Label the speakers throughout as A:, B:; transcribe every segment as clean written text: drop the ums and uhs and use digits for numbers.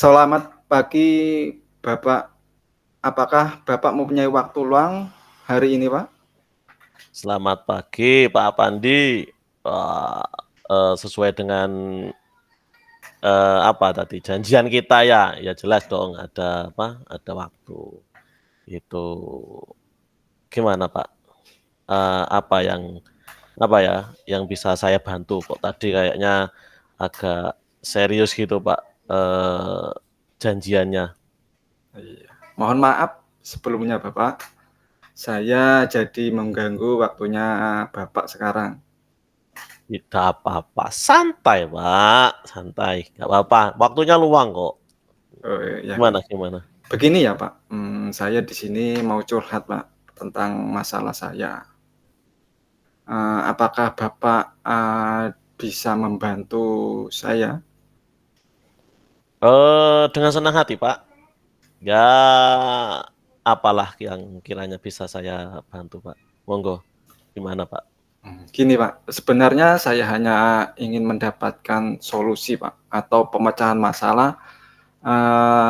A: Selamat pagi, Bapak. Apakah Bapak mempunyai waktu luang hari ini, Pak?
B: Selamat pagi Pak Apandi. Wah, sesuai dengan, apa tadi, janjian kita ya, ya jelas dong ada apa, ada waktu. Itu gimana Pak, apa yang, apa ya, yang bisa saya bantu? Kok tadi kayaknya agak serius gitu Pak, janjiannya.
A: Iya. Mohon maaf sebelumnya, Bapak. Saya jadi mengganggu waktunya Bapak sekarang.
B: Tidak apa-apa, santai Pak, santai, nggak apa-apa, waktunya luang kok.
A: Oh, ya.
B: Gimana gimana?
A: Begini ya, Pak. Saya di sini mau curhat, Pak, tentang masalah saya. Apakah Bapak bisa membantu saya?
B: Dengan senang hati, Pak. Ya, apalah yang kiranya bisa saya bantu, Pak. Monggo, gimana, Pak?
A: Gini, Pak, sebenarnya saya hanya ingin mendapatkan solusi, Pak, atau pemecahan masalah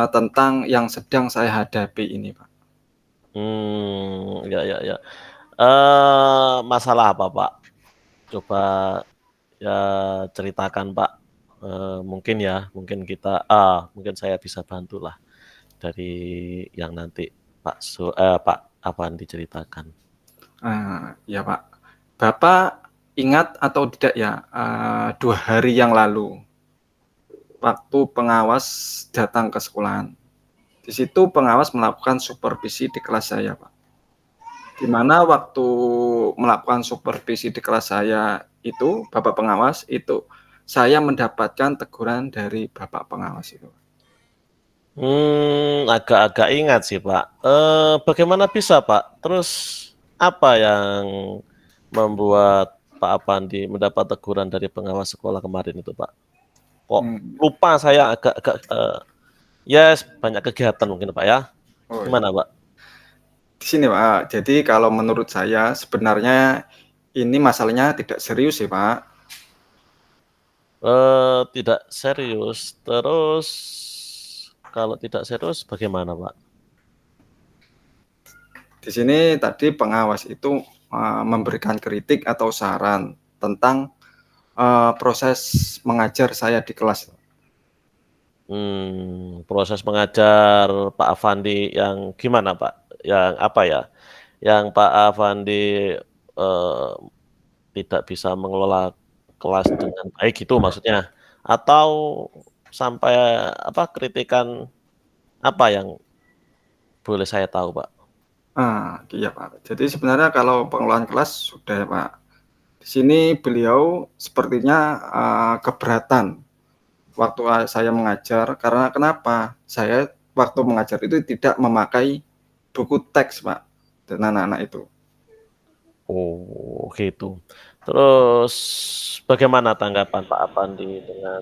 A: tentang yang sedang saya hadapi ini, Pak.
B: Ya ya ya. Masalah apa, Pak? Coba ya ceritakan, Pak. Mungkin ya, mungkin kita mungkin saya bisa bantulah dari yang nanti Pak Apandi ceritakan.
A: Ya, Pak. Bapak ingat atau tidak ya, 2 hari yang lalu, waktu pengawas datang ke sekolahan. Di situ pengawas melakukan supervisi di kelas saya, Pak. Di mana waktu melakukan supervisi di kelas saya itu, Bapak pengawas, itu saya mendapatkan teguran dari Bapak pengawas itu.
B: Agak-agak ingat sih, Pak. Bagaimana bisa, Pak? Terus apa yang membuat Pak Apandi mendapat teguran dari pengawas sekolah kemarin itu, Pak? Kok
A: Mmm,
B: lupa saya agak-agak, yes, banyak kegiatan mungkin, Pak, ya?
A: oh, iya.
B: Gimana, Pak?
A: Di sini, Pak, jadi kalau menurut saya sebenarnya ini masalahnya tidak serius sih, Pak.
B: Tidak serius, terus kalau tidak serius bagaimana, Pak?
A: Di sini tadi pengawas itu, memberikan kritik atau saran tentang, proses mengajar saya di kelas.
B: Proses mengajar Pak Afandi yang gimana, Pak? Yang apa ya, yang Pak Afandi, eee, tidak bisa mengelola kelas dengan baik gitu maksudnya? Atau sampai apa, kritikan apa yang boleh saya tahu, Pak?
A: Iya, Pak. Jadi sebenarnya kalau pengelolaan kelas sudah ya, Pak. Di sini beliau sepertinya, keberatan waktu, saya mengajar karena kenapa? Saya waktu mengajar itu tidak memakai buku teks, Pak, dan anak-anak itu.
B: Oh, gitu. Terus bagaimana tanggapan Pak Afandi dengan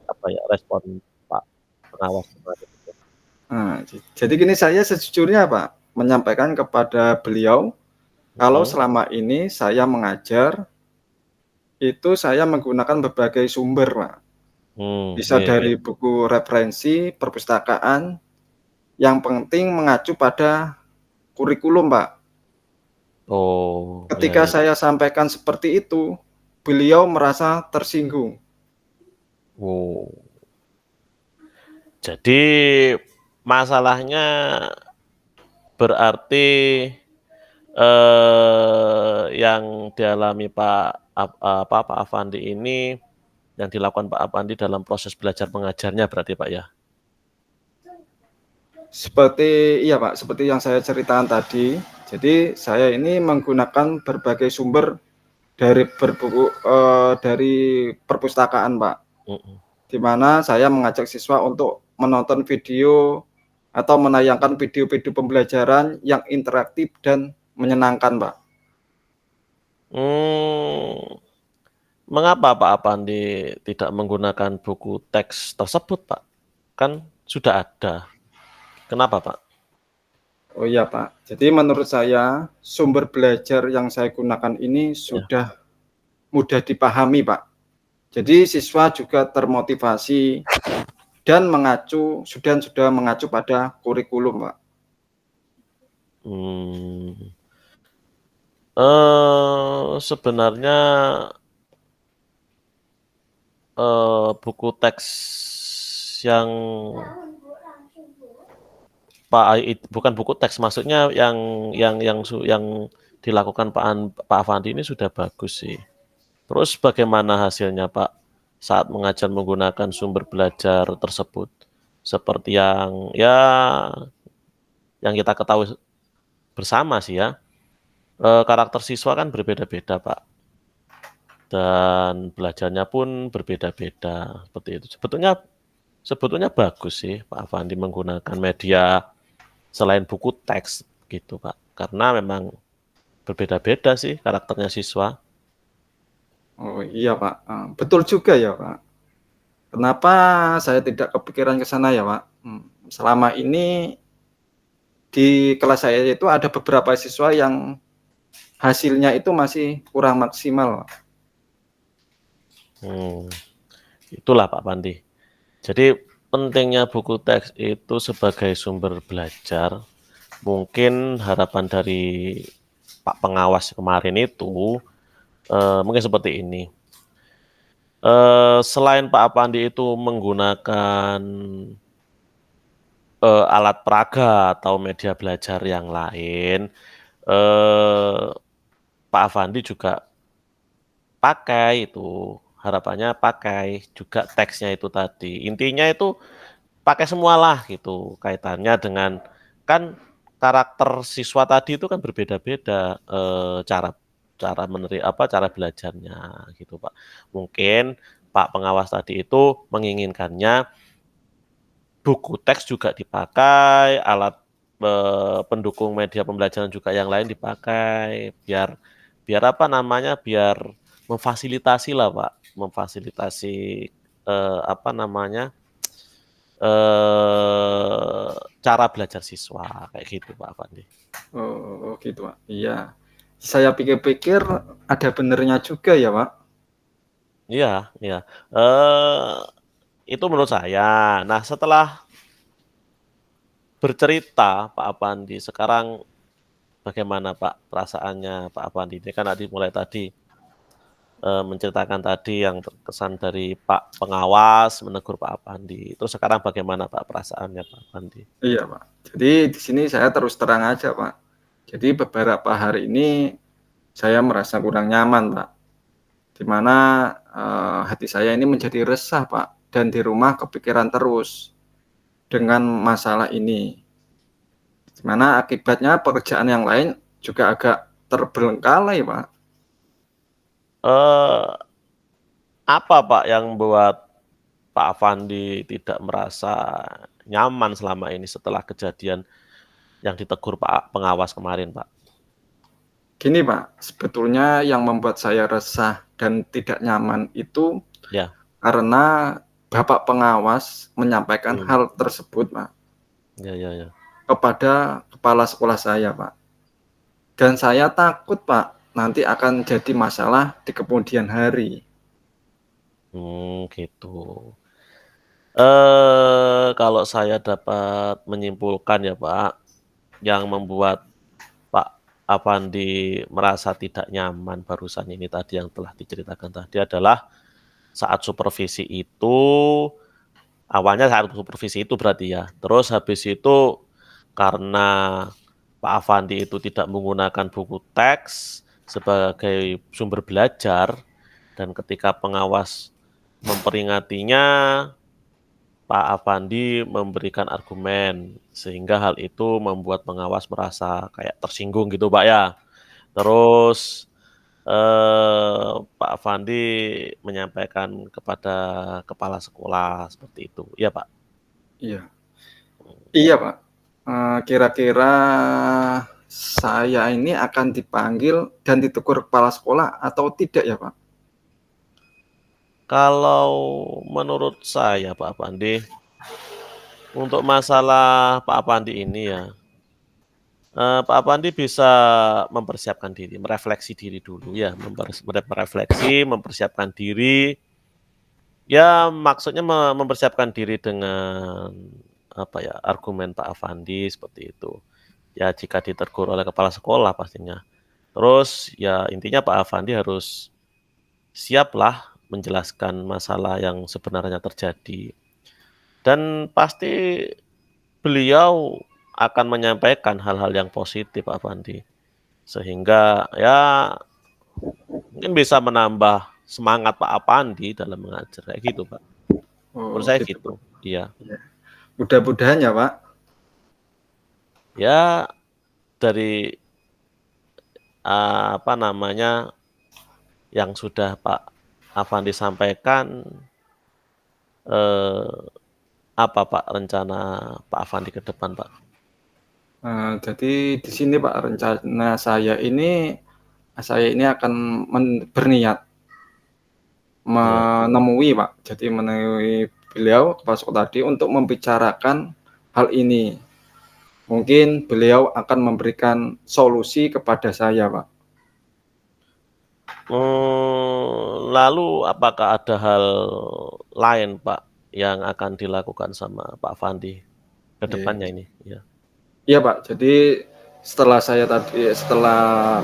B: apa ya, respon Pak pengawas kemarin itu?
A: Jadi gini, saya sejujurnya, Pak, menyampaikan kepada beliau kalau
B: Mhm,
A: selama ini saya mengajar, itu saya menggunakan berbagai sumber, Pak. Bisa
B: iya iya.
A: dari buku referensi, perpustakaan, yang penting mengacu pada kurikulum, Pak.
B: Oh, iya
A: Ketika
B: iya.
A: saya sampaikan seperti itu, beliau merasa tersinggung.
B: Oh, jadi masalahnya berarti, yang dialami Pak Afandi ini, yang dilakukan Pak Afandi dalam proses belajar mengajarnya berarti, Pak, ya?
A: Seperti iya, Pak, seperti yang saya ceritakan tadi. Jadi saya ini menggunakan berbagai sumber dari perpustakaan, Pak.
B: Mhm.
A: Di mana saya mengajak siswa untuk menonton video atau menayangkan video-video pembelajaran yang interaktif dan menyenangkan, Pak.
B: Mmm, Mengapa Pak Apandi tidak menggunakan buku teks tersebut, Pak? Kan sudah ada. Kenapa, Pak?
A: Oh iya, Pak. Jadi menurut saya sumber belajar yang saya gunakan ini
B: Ya.
A: sudah mudah dipahami, Pak. Jadi siswa juga termotivasi dan sudah mengacu pada kurikulum, Pak.
B: Hmm. Sebenarnya buku teks yang bukan buku teks, maksudnya yang dilakukan Pak Afandi ini sudah bagus sih. Terus bagaimana hasilnya Pak saat mengajar menggunakan sumber belajar tersebut? Seperti yang kita ketahui bersama sih ya, karakter siswa kan berbeda-beda Pak, dan belajarnya pun berbeda-beda seperti itu. Sebetulnya bagus sih Pak Afandi menggunakan media selain buku teks gitu Pak, karena memang berbeda-beda sih karakternya siswa.
A: Oh iya Pak, betul juga ya Pak. Kenapa saya tidak kepikiran ke sana ya Pak? Selama ini di kelas saya itu ada beberapa siswa yang hasilnya itu masih kurang maksimal, Pak.
B: Itulah Pak Pandi. Jadi pentingnya buku teks itu sebagai sumber belajar. Mungkin harapan dari Pak Pengawas kemarin itu mungkin seperti ini. Selain Pak Pandi itu menggunakan alat peraga atau media belajar yang lain, Pak Afandi juga pakai itu, harapannya pakai juga teksnya itu tadi. Intinya itu pakai semualah gitu, kaitannya dengan kan karakter siswa tadi itu kan berbeda-beda, cara cara belajarnya gitu, Pak. Mungkin Pak Pengawas tadi itu menginginkannya buku teks juga dipakai, alat, pendukung media pembelajaran juga yang lain dipakai, biar biar apa namanya, biar memfasilitasilah, Pak, memfasilitasi, apa namanya, cara belajar siswa, kayak gitu, Pak Afandi.
A: Oh gitu Pak, iya. Saya pikir-pikir ada benernya juga ya Pak.
B: Iya iya, itu menurut saya. Nah, setelah bercerita Pak Afandi, sekarang bagaimana Pak perasaannya Pak Afandi? Ini kan mulai tadi menceritakan tadi yang terkesan dari Pak Pengawas menegur Pak Afandi. Terus sekarang bagaimana Pak perasaannya Pak Afandi?
A: Iya Pak, jadi di sini saya terus terang aja Pak. Jadi beberapa hari ini saya merasa kurang nyaman Pak, di mana hati saya ini menjadi resah Pak, dan di rumah kepikiran terus dengan masalah ini. Di mana akibatnya pekerjaan yang lain juga agak terbengkalai Pak.
B: Eee, apa Pak yang membuat Pak Afandi tidak merasa nyaman selama ini setelah kejadian yang ditegur Pak Pengawas kemarin, Pak?
A: Gini Pak, sebetulnya yang membuat saya resah dan tidak nyaman itu
B: Ya,
A: karena Bapak Pengawas menyampaikan
B: mmm,
A: hal tersebut Pak,
B: ya ya ya.
A: kepada kepala sekolah saya Pak. Dan saya takut Pak, nanti akan jadi masalah di kemudian hari.
B: Gitu. Kalau saya dapat menyimpulkan ya, Pak, yang membuat Pak Afandi merasa tidak nyaman barusan ini tadi yang telah diceritakan tadi adalah saat supervisi itu awalnya saat supervisi itu berarti ya, terus habis itu karena Pak Afandi itu tidak menggunakan buku teks sebagai sumber belajar dan ketika pengawas memperingatinya, Pak Afandi memberikan argumen, sehingga hal itu membuat pengawas merasa kayak tersinggung gitu, Pak, ya. Terus, Pak Afandi menyampaikan kepada kepala sekolah seperti itu, iya, Pak?
A: Iya, iya Pak. Kira-kira saya ini akan dipanggil dan ditegur kepala sekolah atau tidak ya Pak?
B: Kalau menurut saya, Pak Afandi, untuk masalah Pak Afandi ini ya, Pak Afandi bisa mempersiapkan diri, merefleksi diri dulu ya, merefleksi, mempersiapkan diri Ya maksudnya mempersiapkan diri dengan, apa ya, argumen Pak Afandi seperti itu. Ya jika ditegur oleh kepala sekolah pastinya. Terus ya intinya Pak Afandi harus siaplah menjelaskan masalah yang sebenarnya terjadi. Dan pasti beliau akan menyampaikan hal-hal yang positif Pak Afandi. Sehingga ya mungkin bisa menambah semangat Pak Afandi dalam mengajar, kayak gitu Pak. Menurut
A: Oh,
B: saya
A: gitu, Pak.
B: gitu, iya.
A: Iya. Mudah-mudahan ya, Pak.
B: Ya dari, apa namanya, yang sudah Pak Afandi sampaikan, eee, apa Pak rencana Pak Afandi ke depan Pak?
A: Jadi di sini, Pak, rencana saya ini akan berniat
B: Iya.
A: menemui, Pak, jadi menemui beliau, kepala sekolah tadi untuk membicarakan hal ini. Mungkin beliau akan memberikan solusi kepada saya, Pak.
B: Lalu apakah ada hal lain Pak, yang akan dilakukan sama Pak Afandi ke
A: Oke.
B: depannya ini? Iya.
A: Iya, Pak, jadi setelah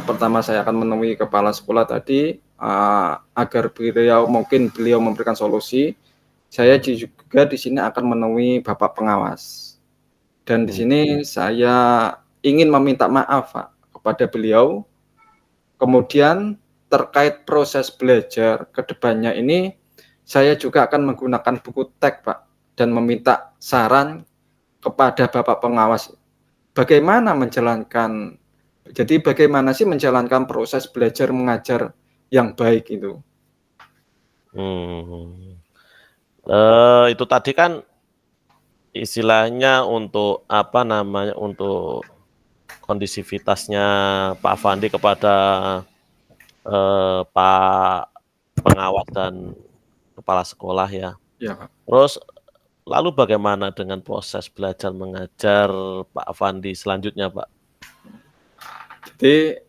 A: pertama saya akan menemui kepala sekolah tadi, agar mungkin beliau memberikan solusi, saya juga di sini akan menemui bapak pengawas. Dan di
B: Mmm,
A: sini saya ingin meminta maaf, Pak, kepada beliau. Kemudian terkait proses belajar ke depannya ini, saya juga akan menggunakan buku teks, Pak, dan meminta saran kepada bapak pengawas. Bagaimana sih menjalankan proses belajar mengajar yang baik itu?
B: mhm. Itu tadi kan istilahnya untuk, apa namanya, untuk kondisivitasnya Pak Afandi kepada, Pak pengawas dan kepala sekolah ya.
A: Ya, Pak.
B: Terus lalu bagaimana dengan proses belajar mengajar Pak Afandi selanjutnya, Pak?
A: Jadi,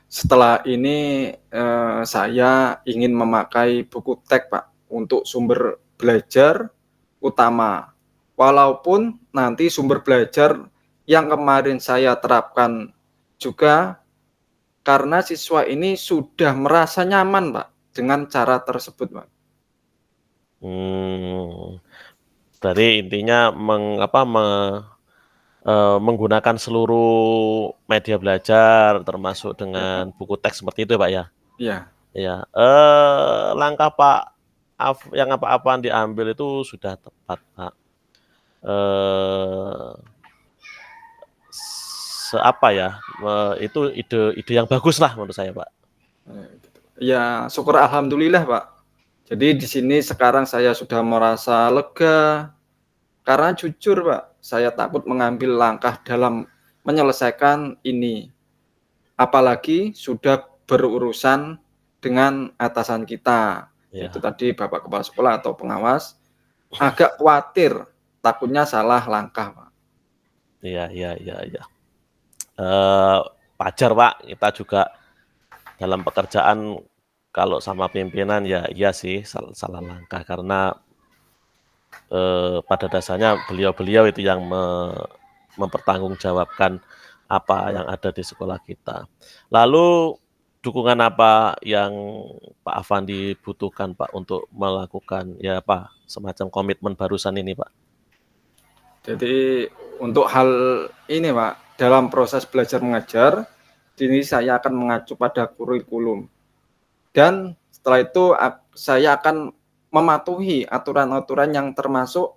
A: setelah ini, saya ingin memakai buku teks, Pak, untuk sumber belajar utama. Walaupun nanti sumber belajar yang kemarin saya terapkan juga karena siswa ini sudah merasa nyaman, Pak, dengan cara tersebut, Pak.
B: Mmm, berarti intinya menggunakan seluruh media belajar termasuk
A: Ya, Pak.
B: dengan buku teks seperti itu ya, Pak, ya?
A: Iya.
B: Iya, langkah yang Pak Afandi ambil itu sudah tepat, Pak. Eee, apa ya, itu ide yang baguslah menurut saya, Pak.
A: Gitu. Ya, syukur alhamdulillah, Pak. Jadi di sini sekarang saya sudah merasa lega, karena jujur, Pak, saya takut mengambil langkah dalam menyelesaikan ini. Apalagi sudah berurusan dengan atasan kita, yaitu
B: Iya,
A: tadi Bapak Kepala Sekolah atau pengawas, agak khawatir, takutnya salah langkah, Pak.
B: iya iya iya iya. Eee, wajar, Pak, kita juga dalam pekerjaan kalau sama pimpinan ya iya sih salah langkah karena, pada dasarnya beliau-beliau itu yang mempertanggungjawabkan apa yang ada di sekolah kita. Lalu dukungan apa yang Pak Afandi butuhkan, Pak, untuk melakukan ya apa, semacam komitmen barusan ini, Pak?
A: Jadi untuk hal ini, Pak, dalam proses belajar mengajar, ini saya akan mengacu pada kurikulum dan setelah itu saya akan mematuhi aturan-aturan yang termasuk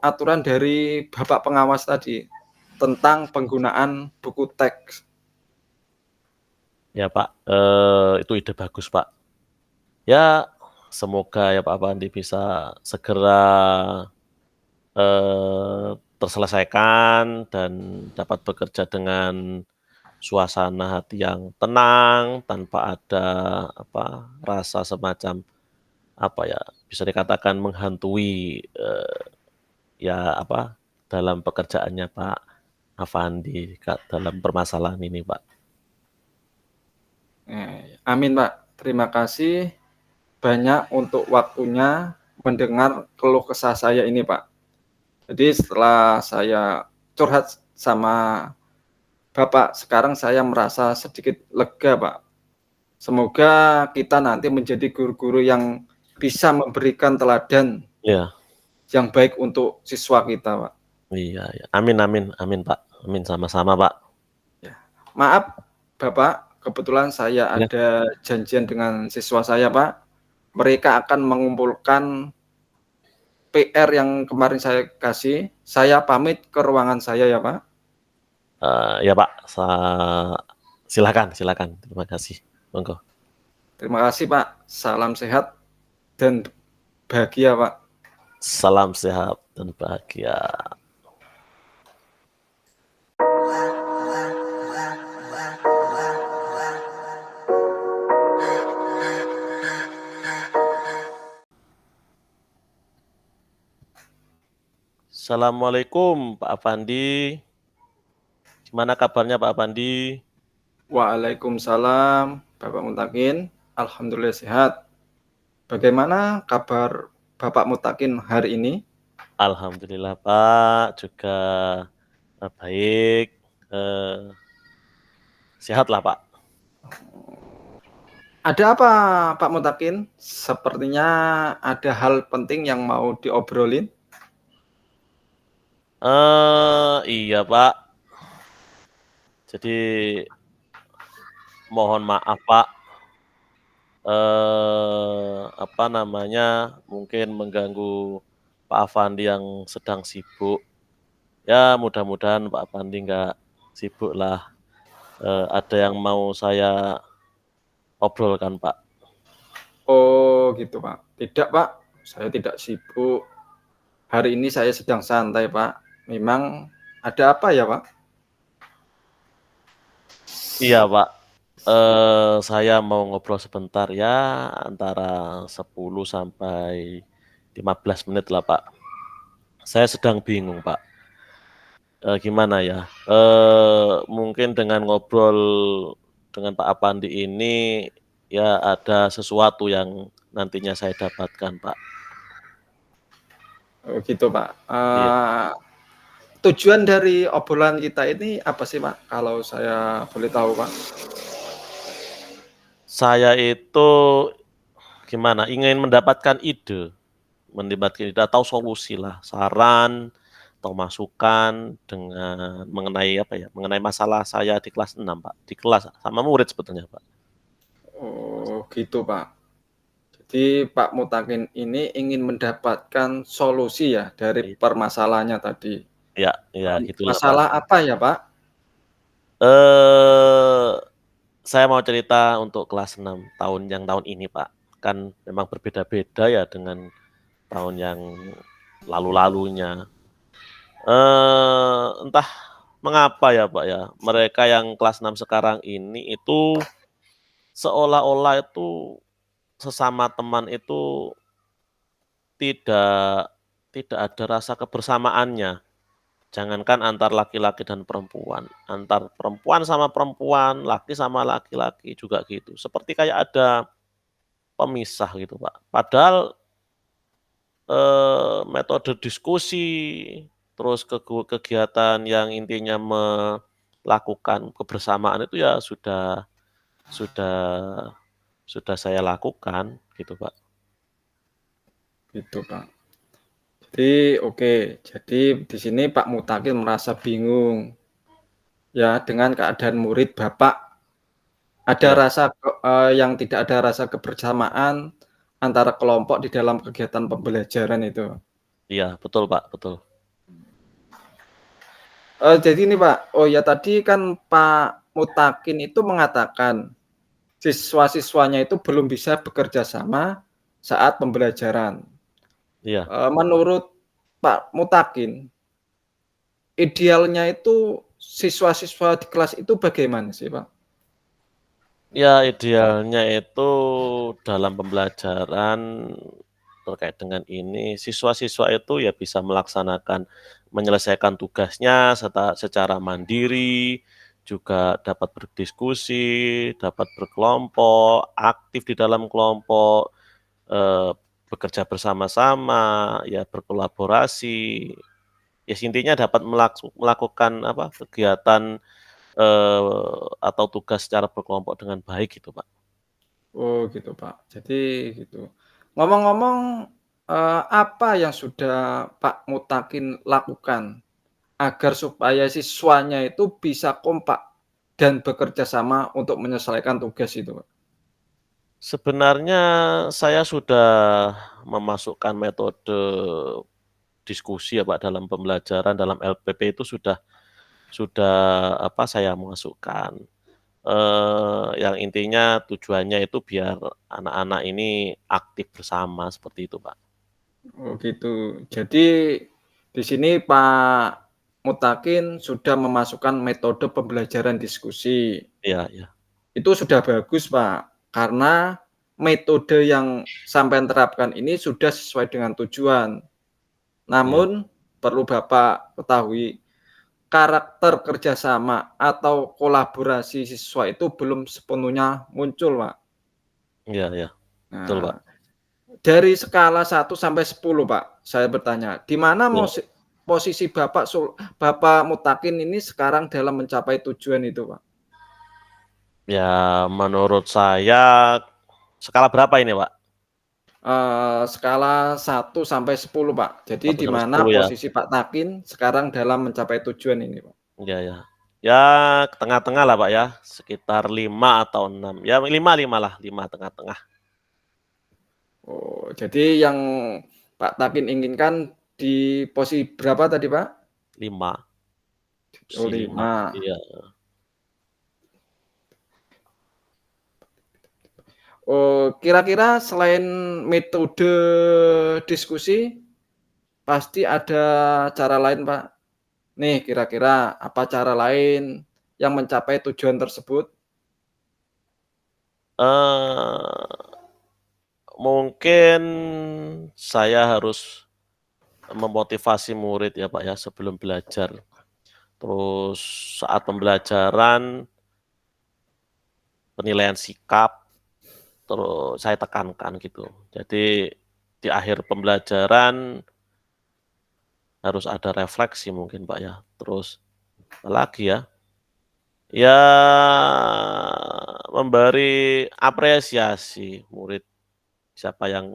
A: aturan dari bapak pengawas tadi, tentang penggunaan buku teks.
B: Ya, Pak, itu ide bagus, Pak. Ya, semoga ya Pak Afandi bisa segera, terselesaikan dan dapat bekerja dengan suasana hati yang tenang, tanpa ada apa, rasa semacam apa ya, bisa dikatakan menghantui, ya apa, dalam pekerjaannya Pak Afandi dalam permasalahan ini, Pak.
A: Amin, Pak. Terima kasih. banyak untuk waktunya mendengar keluh kesah saya ini, Pak. Jadi setelah saya curhat sama Bapak, sekarang saya merasa sedikit lega, Pak. Semoga kita nanti menjadi guru-guru yang bisa memberikan teladan
B: Iya.
A: yang baik untuk siswa kita, Pak.
B: Iya iya. Amin amin amin, Pak. Amin, sama-sama, Pak.
A: Ya. Maaf, Bapak, kebetulan saya
B: Iya.
A: ada janjian dengan siswa saya, Pak. Mereka akan mengumpulkan PR yang kemarin saya kasih. Saya pamit ke ruangan saya ya, Pak.
B: Ya, Pak, silakan silakan. Terima kasih. Monggo.
A: Terima kasih, Pak. Salam sehat dan bahagia, Pak.
B: Salam sehat dan bahagia. Assalamualaikum, Pak Afandi. Gimana kabarnya, Pak Afandi?
A: Waalaikumsalam, Bapak Mutakin. Alhamdulillah sehat. Bagaimana kabar Bapak Mutakin hari ini?
B: Alhamdulillah, Pak, juga baik. Sehatlah, Pak.
A: Ada apa, Pak Mutakin? Sepertinya ada hal penting yang mau diobrolin.
B: Iya, Pak. Jadi mohon maaf, Pak. Apa namanya, mungkin mengganggu Pak Afandi yang sedang sibuk. Ya, mudah-mudahan Pak Afandi nggak sibuk lah. Ada yang mau saya obrolkan, Pak.
A: Oh, gitu, Pak. Tidak, Pak. Saya tidak sibuk. Hari ini saya sedang santai, Pak. Memang ada apa ya, Pak?
B: Iya, Pak. Saya mau ngobrol sebentar ya, antara 10 sampai 15 menit lah, Pak. Saya sedang bingung, Pak. Gimana ya? Mungkin dengan ngobrol dengan Pak Apandi ini ya ada sesuatu yang nantinya saya dapatkan, Pak.
A: Oh, gitu, Pak.
B: Iya.
A: Tujuan dari obrolan kita ini apa sih, Pak? Kalau saya boleh tahu, Pak.
B: Saya itu gimana? Ingin mendapatkan ide atau solusi lah, saran atau masukan dengan mengenai apa ya? Mengenai masalah saya di kelas 6, Pak. Di kelas sama murid sebetulnya, Pak.
A: Oh, gitu, Pak. Jadi Pak Mutakin ini ingin mendapatkan solusi ya dari permasalahannya tadi.
B: Iya iya, gitulah, Pak.
A: Masalah apa ya, Pak?
B: Eh, saya mau cerita untuk kelas 6 tahun ini, Pak. Kan memang berbeda-beda ya dengan tahun yang lalu-lalunya. Entah mengapa ya, Pak, ya, mereka yang kelas 6 sekarang ini itu seolah-olah itu sesama teman itu tidak tidak ada rasa kebersamaannya. Jangankan antar laki-laki dan perempuan, antar perempuan sama perempuan, laki sama laki-laki juga gitu. Seperti kayak ada pemisah gitu, Pak. Padahal, metode diskusi, terus kegiatan yang intinya melakukan kebersamaan itu ya sudah sudah saya lakukan gitu, Pak.
A: Gitu, Pak. Jadi oke, jadi di sini Pak Mutakin merasa bingung ya dengan keadaan murid Bapak. Ada
B: Iya
A: rasa yang tidak ada rasa kebersamaan antara kelompok di dalam kegiatan pembelajaran itu.
B: iya, betul, Pak, betul.
A: Jadi ini, Pak, oh ya tadi kan Pak Mutakin itu mengatakan siswa-siswanya itu belum bisa bekerja sama saat pembelajaran.
B: Iya.
A: Menurut Pak Mutakin, idealnya itu siswa-siswa di kelas itu bagaimana sih, Pak?
B: Ya, idealnya itu dalam pembelajaran terkait dengan ini, siswa-siswa itu ya bisa menyelesaikan tugasnya secara mandiri, juga dapat berdiskusi, dapat berkelompok, aktif di dalam kelompok, eee, bekerja bersama-sama, ya berkolaborasi, ya intinya dapat melakukan apa, kegiatan, atau tugas secara berkelompok dengan baik gitu, Pak.
A: Oh gitu, Pak. Jadi gitu. Ngomong-ngomong, apa yang sudah Pak Mutakin lakukan agar supaya siswanya itu bisa kompak dan bekerja sama untuk menyelesaikan tugas itu, Pak?
B: Sebenarnya saya sudah memasukkan metode diskusi ya, Pak, dalam pembelajaran, dalam LPP itu sudah apa, saya masukkan. Yang intinya tujuannya itu biar anak-anak ini aktif bersama, seperti itu, Pak.
A: Oh gitu. Jadi di sini Pak Mutakin sudah memasukkan metode pembelajaran diskusi.
B: Iya iya
A: Itu sudah bagus, Pak, karena metode yang sampean terapkan ini sudah sesuai dengan tujuan.
B: iya
A: Namun perlu Bapak ketahui, karakter kerjasama atau kolaborasi siswa itu belum sepenuhnya muncul, Pak.
B: iya iya, betul, Pak.
A: Nah, dari skala 1 sampai 10, Pak, saya bertanya, di mana
B: Iya.
A: posisi Bapak Mutakin ini sekarang dalam mencapai tujuan itu, Pak?
B: Ya menurut saya skala berapa ini, Pak?
A: Skala 1 sampai 10, Pak. Jadi
B: Satu
A: di
B: sampai
A: mana
B: 10 ya?
A: posisi Pak Takin sekarang dalam mencapai tujuan ini, Pak?
B: Iya ya. Ya tengah-tengah lah, Pak, ya, sekitar 5 atau 6, ya 5 lah, 5 tengah-tengah,
A: Oh, jadi yang Pak Takin inginkan di posisi berapa tadi, Pak?
B: 5,
A: Oh,
B: posisi 5,
A: 5.
B: iya.
A: Oh, kira-kira selain metode diskusi, pasti ada cara lain, Pak. Nih, kira-kira apa cara lain yang mencapai tujuan tersebut?
B: Eee, Mungkin saya harus memotivasi murid ya, Pak, ya, sebelum belajar. Terus saat pembelajaran, penilaian sikap, terus saya tekankan gitu. Jadi di akhir pembelajaran harus ada refleksi mungkin, Pak, ya. Terus apalagi ya, ya memberi apresiasi murid siapa yang,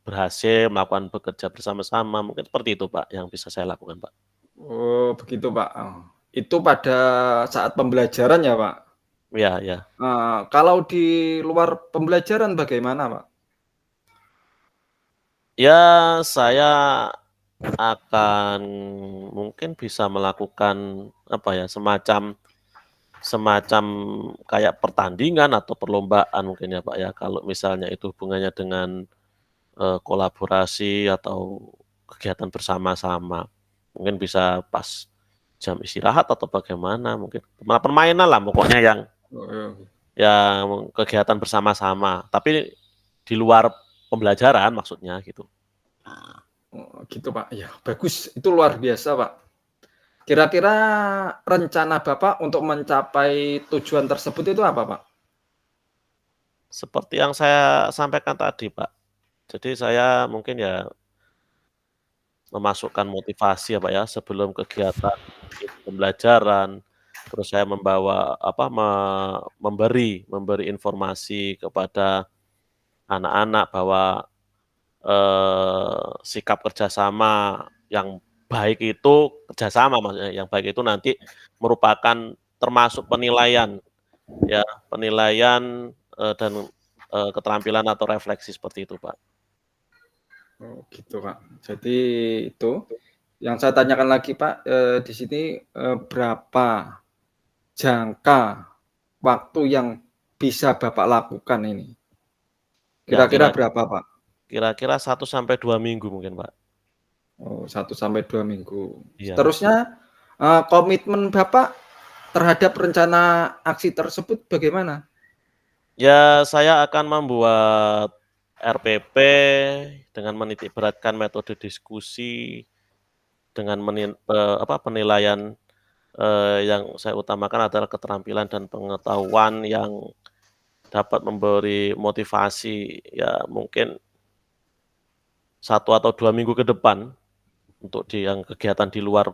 B: berhasil melakukan bekerja bersama-sama, mungkin seperti itu, Pak, yang bisa saya lakukan, Pak.
A: Oh, begitu, Pak. Oh, itu pada saat pembelajaran ya, Pak?
B: Iya iya.
A: Kalau di luar pembelajaran bagaimana, Pak?
B: Ya saya akan mungkin bisa melakukan, apa ya, semacam semacam kayak pertandingan atau perlombaan mungkin ya, Pak, ya, kalau misalnya itu hubungannya dengan, kolaborasi atau kegiatan bersama-sama. Mungkin bisa pas jam istirahat atau bagaimana mungkin, permainan lah pokoknya
A: Heeh.
B: yang kegiatan bersama-sama, tapi di luar pembelajaran maksudnya gitu.
A: Oh, gitu, Pak. Ya, bagus. Itu luar biasa, Pak. Kira-kira rencana Bapak untuk mencapai tujuan tersebut itu apa, Pak?
B: Seperti yang saya sampaikan tadi, Pak. Jadi saya mungkin ya memasukkan motivasi ya, Pak, ya, sebelum kegiatan pembelajaran, terus saya membawa apa, memberi informasi kepada anak-anak bahwa, sikap kerjasama yang baik itu kerjasama maksudnya, yang baik itu nanti merupakan termasuk penilaian ya, penilaian, dan, keterampilan atau refleksi seperti itu, Pak.
A: Oh, gitu, Pak. Jadi itu yang saya tanyakan lagi, Pak, di sini, berapa jangka waktu yang bisa Bapak lakukan ini?
B: Ya
A: Kira-kira berapa, Pak?
B: kira-kira 1 sampai 2 minggu mungkin, Pak.
A: Oh, 1 sampai 2 minggu.
B: Iya.
A: Seterusnya, komitmen Bapak terhadap rencana aksi tersebut bagaimana?
B: Ya, saya akan membuat RPP dengan menitik beratkan metode diskusi, dengan apa, penilaian, yang saya utamakan adalah keterampilan dan pengetahuan yang dapat memberi motivasi ya mungkin 1 atau 2 minggu ke depan untuk yang kegiatan di luar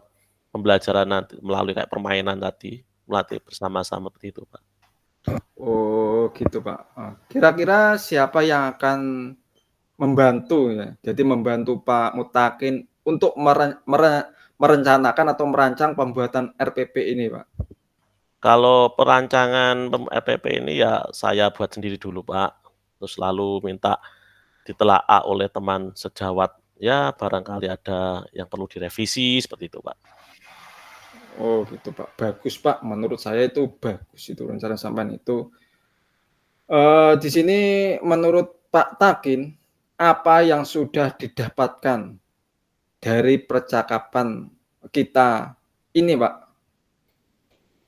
B: pembelajaran nanti melalui kayak permainan tadi, melatih bersama-sama seperti itu, Pak.
A: Oh, gitu, Pak. Kira-kira siapa yang akan membantu ya, jadi membantu Pak Mutakin untuk merencanakan atau merancang pembuatan RPP ini, Pak?
B: Kalau perancangan RPP ini ya saya buat sendiri dulu, Pak, terus lalu minta ditelaah oleh teman sejawat, ya barangkali ada yang perlu direvisi seperti itu, Pak.
A: Oh, gitu, Pak. Bagus, Pak. Menurut saya itu bagus itu rencana sampean itu. Di sini menurut Pak Takin, apa yang sudah didapatkan dari percakapan kita ini, Pak?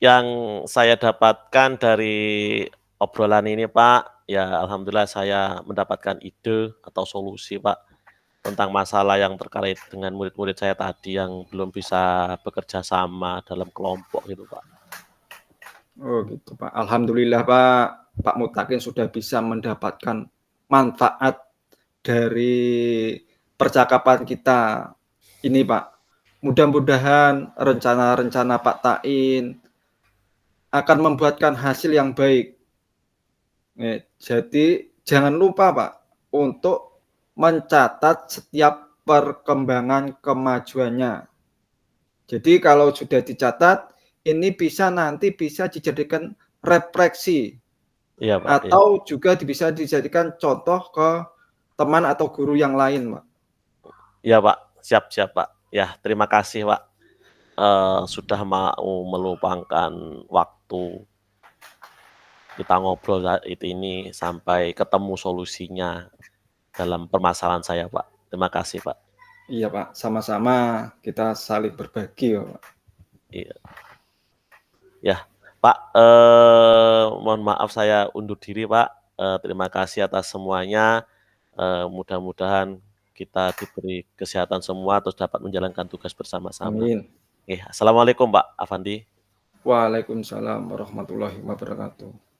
B: Yang saya dapatkan dari obrolan ini, Pak, ya alhamdulillah saya mendapatkan ide atau solusi, Pak, tentang masalah yang terkait dengan murid-murid saya tadi yang belum bisa bekerja sama dalam kelompok gitu, Pak.
A: Oh, gitu, Pak. Alhamdulillah, Pak, Pak Mutakin sudah bisa mendapatkan manfaat dari percakapan kita ini, Pak. Mudah-mudahan rencana-rencana Pak Tain akan membuahkan hasil yang baik. Jadi jangan lupa, Pak, untuk mencatat setiap perkembangan kemajuannya. Jadi kalau sudah dicatat, ini nanti bisa dijadikan refleksi
B: Iya, Pak, iya.
A: atau juga bisa dijadikan contoh ke teman atau guru yang lain, Pak.
B: Iya, Pak, siap siap, Pak. Ya, terima kasih, Pak, sudah mau meluangkan waktu kita ngobrol ini sampai ketemu solusinya dalam permasalahan saya, Pak. Terima kasih, Pak.
A: Iya, Pak, sama-sama kita saling berbagi, Pak.
B: Iya. Ya, Pak, mohon maaf saya undur diri, Pak. Terima kasih atas semuanya, mudah-mudahan kita diberi kesehatan semua terus dapat menjalankan tugas bersama-sama.
A: Amin.
B: Assalamualaikum, Pak Afandi.
A: Waalaikumsalam warahmatullahi wabarakatuh.